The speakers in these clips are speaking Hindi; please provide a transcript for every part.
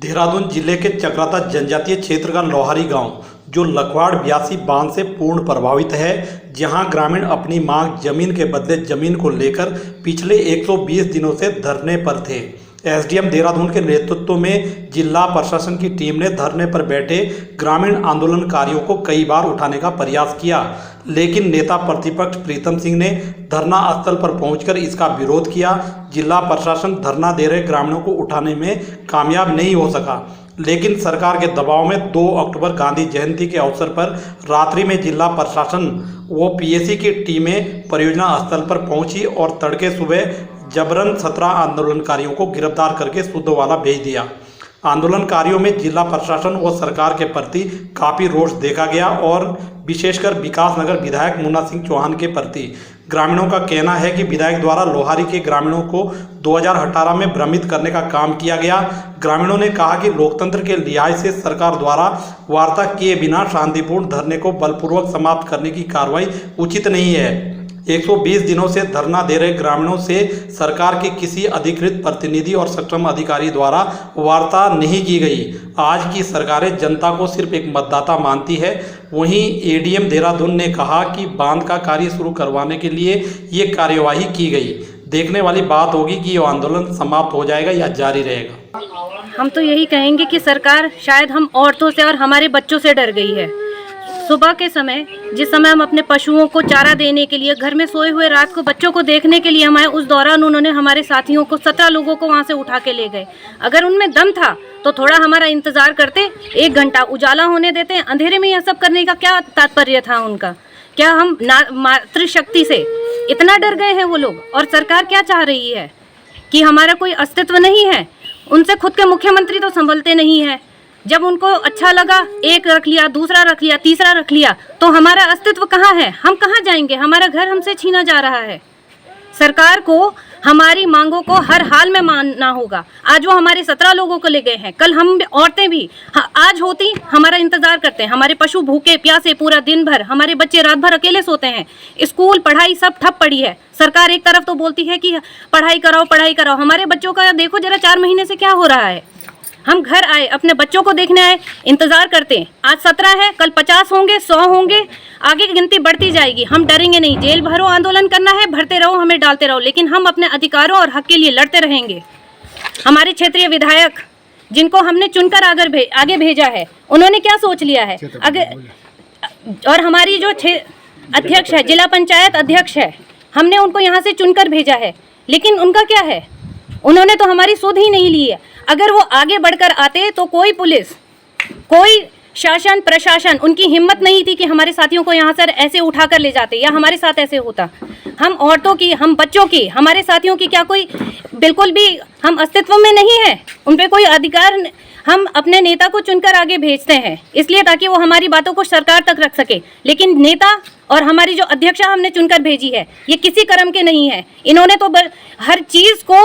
देहरादून जिले के चक्राता जनजातीय क्षेत्र का लोहारी गांव जो लखवाड़ ब्यासी बांध से पूर्ण प्रभावित है, जहां ग्रामीण अपनी मांग जमीन के बदले जमीन को लेकर पिछले 120 दिनों से धरने पर थे। एसडीएम देहरादून के नेतृत्व में जिला प्रशासन की टीम ने धरने पर बैठे ग्रामीण आंदोलनकारियों को कई बार उठाने का प्रयास किया, लेकिन नेता प्रतिपक्ष प्रीतम सिंह ने धरना स्थल पर पहुंचकर इसका विरोध किया। जिला प्रशासन धरना दे रहे ग्रामीणों को उठाने में कामयाब नहीं हो सका, लेकिन सरकार के दबाव में 2 अक्टूबर गांधी जयंती के अवसर पर रात्रि में जिला प्रशासन व पीएसी की टीमें परियोजना स्थल पर पहुंची और तड़के सुबह जबरन 17 आंदोलनकारियों को गिरफ्तार करके सुद्धवाला भेज दिया। आंदोलनकारियों में जिला प्रशासन व सरकार के प्रति काफ़ी रोष देखा गया और विशेषकर विकास नगर विधायक मुन्ना सिंह चौहान के प्रति। ग्रामीणों का कहना है कि विधायक द्वारा लोहारी के ग्रामीणों को 2018 में भ्रमित करने का काम किया गया। ग्रामीणों ने कहा कि लोकतंत्र के लिहाज से सरकार द्वारा वार्ता किए बिना शांतिपूर्ण धरने को बलपूर्वक समाप्त करने की कार्रवाई उचित नहीं है। 120 दिनों से धरना दे रहे ग्रामीणों से सरकार के किसी अधिकृत प्रतिनिधि और सक्षम अधिकारी द्वारा वार्ता नहीं की गई। आज की सरकारें जनता को सिर्फ एक मतदाता मानती है। वहीं एडीएम देहरादून ने कहा कि बांध का कार्य शुरू करवाने के लिए ये कार्यवाही की गई। देखने वाली बात होगी कि ये आंदोलन समाप्त हो जाएगा या जारी रहेगा। हम तो यही कहेंगे कि सरकार शायद हम औरतों से और हमारे बच्चों से डर गई है। सुबह के समय जिस समय हम अपने पशुओं को चारा देने के लिए घर में सोए हुए रात को बच्चों को देखने के लिए हम आए, उस दौरान उन्होंने हमारे साथियों को 17 लोगों को वहां से उठा के ले गए। अगर उनमें दम था तो थोड़ा हमारा इंतजार करते, 1 घंटा उजाला होने देते। अंधेरे में यह सब करने का क्या तात्पर्य था उनका? क्या हम मातृशक्ति से इतना डर गए हैं वो लोग? और सरकार क्या चाह रही है कि हमारा कोई अस्तित्व नहीं है? उनसे खुद के मुख्यमंत्री तो संभलते नहीं है। जब उनको अच्छा लगा एक रख लिया, दूसरा रख लिया, तीसरा रख लिया, तो हमारा अस्तित्व कहाँ है? हम कहाँ जाएंगे? हमारा घर हमसे छीना जा रहा है। सरकार को हमारी मांगों को हर हाल में मानना होगा। आज वो हमारे 17 लोगों को ले गए हैं, कल हम औरतें भी आज होती हमारा इंतजार करते हैं। हमारे पशु भूखे प्यासे पूरा दिन भर, हमारे बच्चे रात भर अकेले सोते हैं। स्कूल पढ़ाई सब ठप पड़ी है। सरकार एक तरफ तो बोलती है कि पढ़ाई कराओ पढ़ाई कराओ, हमारे बच्चों का देखो जरा 4 महीने से क्या हो रहा है। हम घर आए, अपने बच्चों को देखने आए, इंतजार करते हैं। आज 17 है, कल 50 होंगे, 100 होंगे, आगे की गिनती बढ़ती जाएगी। हम डरेंगे नहीं। जेल भरो, आंदोलन करना है, भरते रहो, हमें डालते रहो, लेकिन हम अपने अधिकारों और हक के लिए लड़ते रहेंगे। हमारे क्षेत्रीय विधायक जिनको हमने चुनकर आगे भेजा है, उन्होंने क्या सोच लिया है? और हमारी जो अध्यक्ष है, जिला पंचायत अध्यक्ष है, हमने उनको यहाँ से चुनकर भेजा है, लेकिन उनका क्या है? उन्होंने तो हमारी सुध ही नहीं ली है। अगर वो आगे बढ़कर आते तो कोई पुलिस, कोई शासन प्रशासन, उनकी हिम्मत नहीं थी कि हमारे साथियों को यहाँ से ऐसे उठाकर ले जाते या हमारे साथ ऐसे होता। हम औरतों की, हम बच्चों की, हमारे साथियों की क्या कोई बिल्कुल भी हम अस्तित्व में नहीं है? उन पर कोई अधिकार? हम अपने नेता को चुनकर आगे भेजते हैं इसलिए ताकि वो हमारी बातों को सरकार तक रख सके, लेकिन नेता और हमारी जो अध्यक्षा हमने चुनकर भेजी है, ये किसी कर्म के नहीं है। इन्होंने तो हर चीज़ को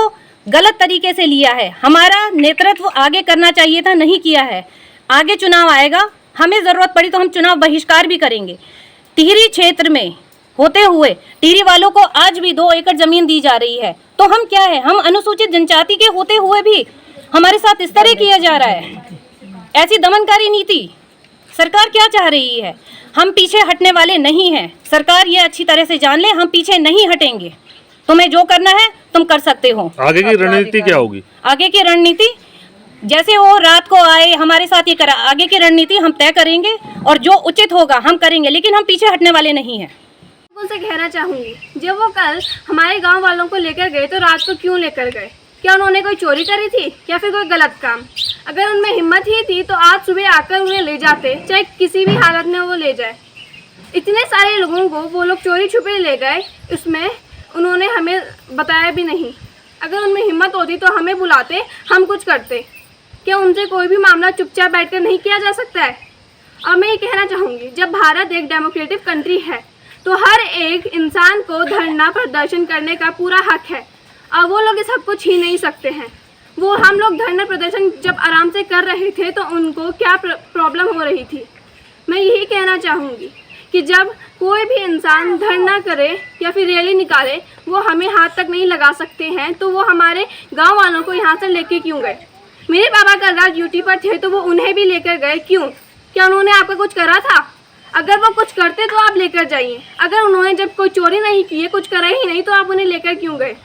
गलत तरीके से लिया है। हमारा नेतृत्व आगे करना चाहिए था, नहीं किया है। आगे चुनाव आएगा, हमें ज़रूरत पड़ी तो हम चुनाव बहिष्कार भी करेंगे। टिहरी क्षेत्र में होते हुए टिहरी वालों को आज भी 2 एकड़ ज़मीन दी जा रही है, तो हम क्या है? हम अनुसूचित जनजाति के होते हुए भी हमारे साथ इस तरह किया जा रहा है। ऐसी दमनकारी नीति सरकार क्या चाह रही है? हम पीछे हटने वाले नहीं हैं। सरकार ये अच्छी तरह से जान ले, हम पीछे नहीं हटेंगे। तुम्हें जो करना है तुम कर सकते हो। आगे की रणनीति क्या होगी? आगे की रणनीति जैसे वो रात को आए हमारे साथ ये करा, आगे की रणनीति हम तय करेंगे और जो उचित होगा हम करेंगे, लेकिन हम पीछे हटने वाले नहीं हैं। उनसे कहना चाहूँगी, जब वो कल हमारे गांव वालों को लेकर गए तो रात को क्यों लेकर गए? क्या उन्होंने कोई चोरी करी थी या फिर कोई गलत काम? अगर उनमें हिम्मत ही थी तो आज सुबह आकर उन्हें ले जाते, चाहे किसी भी हालत में वो ले जाए। इतने सारे लोगों को वो लोग चोरी छुपे ले गए, उसमें उन्होंने हमें बताया भी नहीं। अगर उनमें हिम्मत होती तो हमें बुलाते, हम कुछ करते। क्या उनसे कोई भी मामला चुपचाप बैठकर नहीं किया जा सकता है? और मैं ये कहना चाहूँगी, जब भारत एक डेमोक्रेटिक कंट्री है तो हर एक इंसान को धरना प्रदर्शन करने का पूरा हक है, और वो लोग इस हक को छीन नहीं सकते हैं। वो हम लोग धरना प्रदर्शन जब आराम से कर रहे थे तो उनको क्या प्रॉब्लम हो रही थी? मैं यही कहना चाहूँगी कि जब कोई भी इंसान धरना करे या फिर रैली निकाले, वो हमें हाथ तक नहीं लगा सकते हैं, तो वो हमारे गांव वालों को यहाँ से लेके क्यों गए? मेरे पापा कल रात ड्यूटी पर थे तो वो उन्हें भी लेकर गए, क्यों? क्या उन्होंने आपका कुछ करा था? अगर वो कुछ करते तो आप लेकर जाइए। अगर उन्होंने जब कोई चोरी नहीं की है, कुछ करा ही नहीं, तो आप उन्हें लेकर क्यों गए?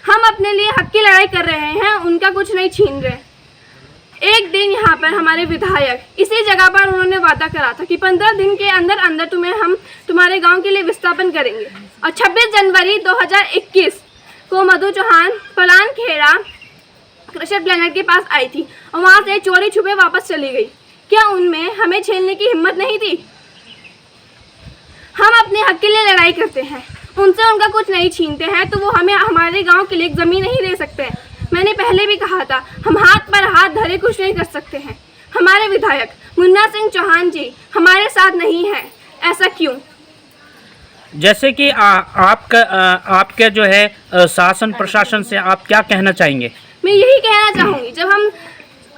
हम अपने लिए हक की लड़ाई कर रहे हैं, उनका कुछ नहीं छीन रहे। एक दिन यहाँ पर हमारे विधायक इसी जगह पर उन्होंने वादा करा था कि 15 दिन के अंदर अंदर हम तुम्हारे गांव के लिए विस्थापन करेंगे। और 26 जनवरी 2021 को मधु चौहान पलान खेड़ा क्रशर प्लानट के पास आई थी और वहाँ से चोरी छुपे वापस चली गई। क्या उनमें हमें झेलने की हिम्मत नहीं थी? हम अपने हक के लिए लड़ाई करते हैं, उनसे उनका कुछ नहीं छीनते हैं, तो वो हमें हमारे गांव के लिए एक ज़मीन नहीं दे सकते हैं। मैंने पहले भी कहा था, हम हाथ पर हाथ धरे कुछ नहीं कर सकते हैं। हमारे विधायक मुन्ना सिंह चौहान जी हमारे साथ नहीं हैं, ऐसा क्यों? जैसे कि आपके जो है शासन प्रशासन से आप क्या कहना चाहेंगे? मैं यही कहना चाहूँगी, जब हम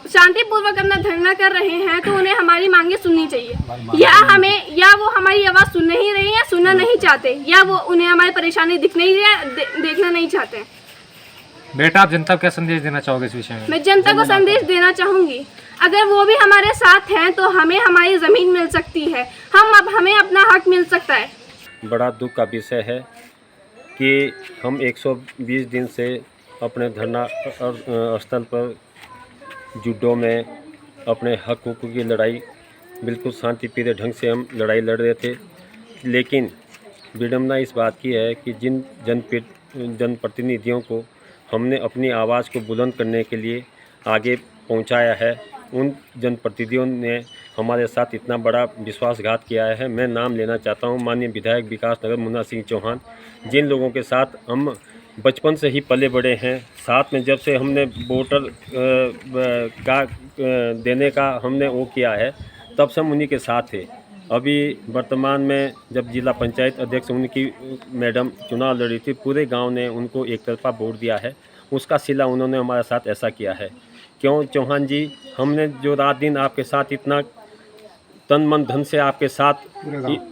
शांतिपूर्वक अपना धरना कर रहे हैं तो उन्हें हमारी मांगे सुननी चाहिए। या वो हमारी आवाज़ सुन नहीं रही है, सुनना नहीं चाहते, या वो उन्हें हमारी परेशानी देखना नहीं चाहते। बेटा, आप जनता को क्या संदेश देना चाहोगे इस विषय में? मैं जनता को संदेश देना चाहूँगी, अगर वो भी हमारे साथ हैं तो हमें हमारी ज़मीन मिल सकती है, हमें अपना हक मिल सकता है। बड़ा दुख का विषय है कि हम 120 दिन से अपने धरना स्थल पर जुडो में अपने हक की लड़ाई बिल्कुल शांतिप्रिय ढंग से हम लड़ाई लड़ रहे थे, लेकिन विडम्बना इस बात की है कि जिन जनप्रतिनिधियों को हमने अपनी आवाज़ को बुलंद करने के लिए आगे पहुंचाया है, उन जनप्रतिनिधियों ने हमारे साथ इतना बड़ा विश्वासघात किया है। मैं नाम लेना चाहता हूं, माननीय विधायक विकास नगर मुन्ना सिंह चौहान, जिन लोगों के साथ हम बचपन से ही पले बड़े हैं, साथ में जब से हमने वोटर का देने का हमने वो किया है, तब से हम उन्हीं के साथ थे। अभी वर्तमान में जब जिला पंचायत अध्यक्ष उनकी मैडम चुनाव लड़ी थी, पूरे गांव ने उनको एक तरफा वोट दिया है, उसका सिला उन्होंने हमारे साथ ऐसा किया है। क्यों चौहान जी, हमने जो रात दिन आपके साथ इतना तन मन धन से आपके साथ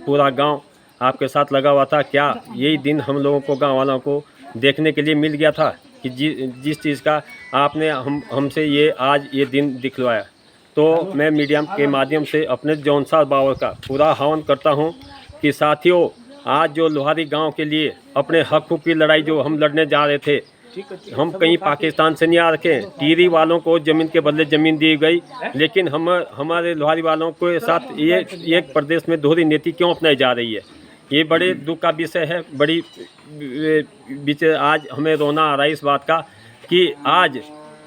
पूरा गांव आपके साथ लगा हुआ था, क्या यही दिन हम लोगों को गांव वालों को देखने के लिए मिल गया था कि जिस चीज़ का आपने हमसे ये आज ये दिन दिखलवाया? तो मैं मीडिया के माध्यम से अपने जौनसा बावर का पूरा आह्वान करता हूं कि साथियों, आज जो लोहारी गांव के लिए अपने हक की लड़ाई जो हम लड़ने जा रहे थे, हम कहीं पाकिस्तान से नहीं आ रखे। टीरी वालों को ज़मीन के बदले ज़मीन दी गई, लेकिन हमारे लोहारी वालों के साथ ये एक प्रदेश में दोहरी नीति क्यों अपनाई जा रही है? ये बड़े दुख का विषय है। बड़ी विषय आज हमें रोना आ रहा है इस बात का कि आज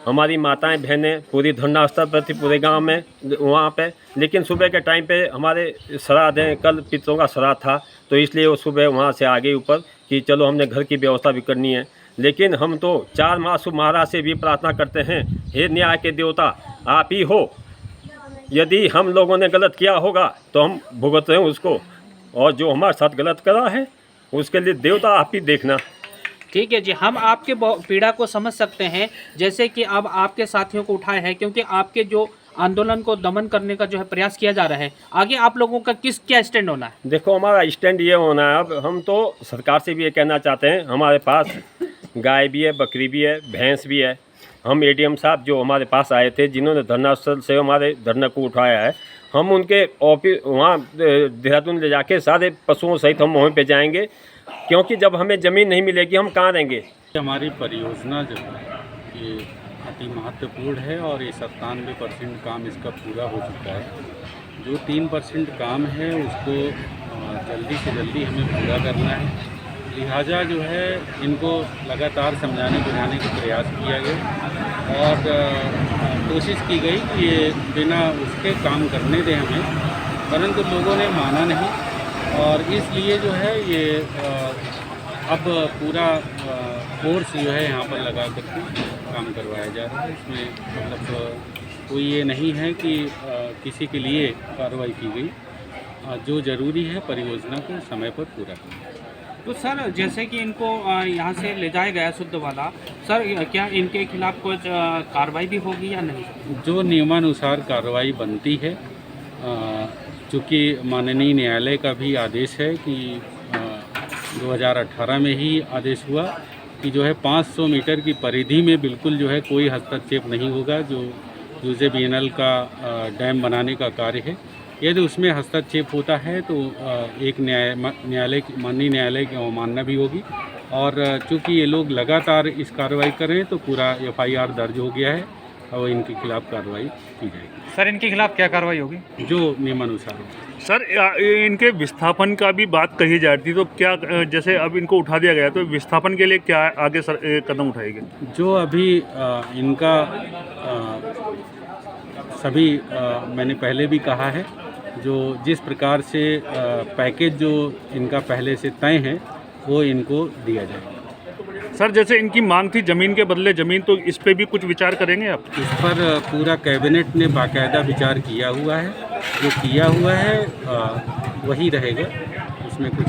हमारी माताएं बहनें पूरी धरना स्थल पर थी पूरे गांव में वहाँ पे, लेकिन सुबह के टाइम पे हमारे श्राद्ध हैं, कल पितरों का श्राद्ध था, तो इसलिए वो सुबह वहाँ से आ गई ऊपर कि चलो हमने घर की व्यवस्था भी करनी है। लेकिन हम तो 4 मासूम महाराज से भी प्रार्थना करते हैं, हे न्याय के देवता आप ही हो, यदि हम लोगों ने गलत किया होगा तो हम भुगत रहे हैं उसको, और जो हमारे साथ गलत करा है उसके लिए देवता आप ही देखना। ठीक है जी, हम आपके पीड़ा को समझ सकते हैं, जैसे कि अब आपके साथियों को उठाए हैं, क्योंकि आपके जो आंदोलन को दमन करने का जो है प्रयास किया जा रहा है, आगे आप लोगों का क्या स्टैंड होना है? देखो, हमारा स्टैंड ये होना है, अब हम तो सरकार से भी ये कहना चाहते हैं, हमारे पास गाय भी है, बकरी भी है, भैंस भी है। हम एडीएम साहब जो हमारे पास आए थे, जिन्होंने धरना स्थल से हमारे धरना को उठाया है, हम उनके ऑफिस वहाँ देहरादून ले जाके सारे पशुओं सहित हम वहीं पे जाएंगे, क्योंकि जब हमें ज़मीन नहीं मिलेगी हम कहाँ रहेंगे। हमारी परियोजना जो है ये अति महत्वपूर्ण है और ये 97% काम इसका पूरा हो चुका है। जो 3% काम है उसको जल्दी से जल्दी हमें पूरा करना है, लिहाजा जो है इनको लगातार समझाने बुझाने का प्रयास किया गया और कोशिश की गई कि ये बिना उसके काम करने दें हमें, परंतु लोगों ने माना नहीं और इसलिए जो है ये अब पूरा फोर्स जो है यहाँ पर लगा करके काम करवाया जा रहा है। इसमें मतलब कोई ये नहीं है कि किसी के लिए कार्रवाई की गई, जो ज़रूरी है परियोजना को समय पर पूरा करना। तो सर, जैसे कि इनको यहाँ से ले जाया गया शुद्ध वाला, सर क्या इनके खिलाफ कुछ कार्रवाई भी होगी या नहीं? जो नियमानुसार कार्रवाई बनती है, चूँकि माननीय न्यायालय का भी आदेश है कि 2018 में ही आदेश हुआ कि जो है 500 मीटर की परिधि में बिल्कुल जो है कोई हस्तक्षेप नहीं होगा। जो यूजेबीएनएल का डैम बनाने का कार्य है, यदि उसमें हस्तक्षेप होता है तो एक माननीय न्यायालय की अवमानना भी होगी। और चूँकि ये लोग लगातार इस कार्रवाई कर रहे हैं तो पूरा एफआईआर दर्ज हो गया है और इनके खिलाफ कार्रवाई की जाएगी। सर इनके खिलाफ क्या कार्रवाई होगी? जो नियमानुसार होगा। सर इनके विस्थापन का भी बात कही जा रही थी, तो क्या जैसे अब इनको उठा दिया गया तो विस्थापन के लिए क्या आगे कदम उठाएंगे? जो अभी इनका सभी मैंने पहले भी कहा है, जो जिस प्रकार से पैकेज जो इनका पहले से तय है वो इनको दिया जाएगा। सर जैसे इनकी मांग थी ज़मीन के बदले ज़मीन, तो इस पे भी कुछ विचार करेंगे आप? इस पर पूरा कैबिनेट ने बाकायदा विचार किया हुआ है। जो किया हुआ है वही रहेगा, उसमें कुछ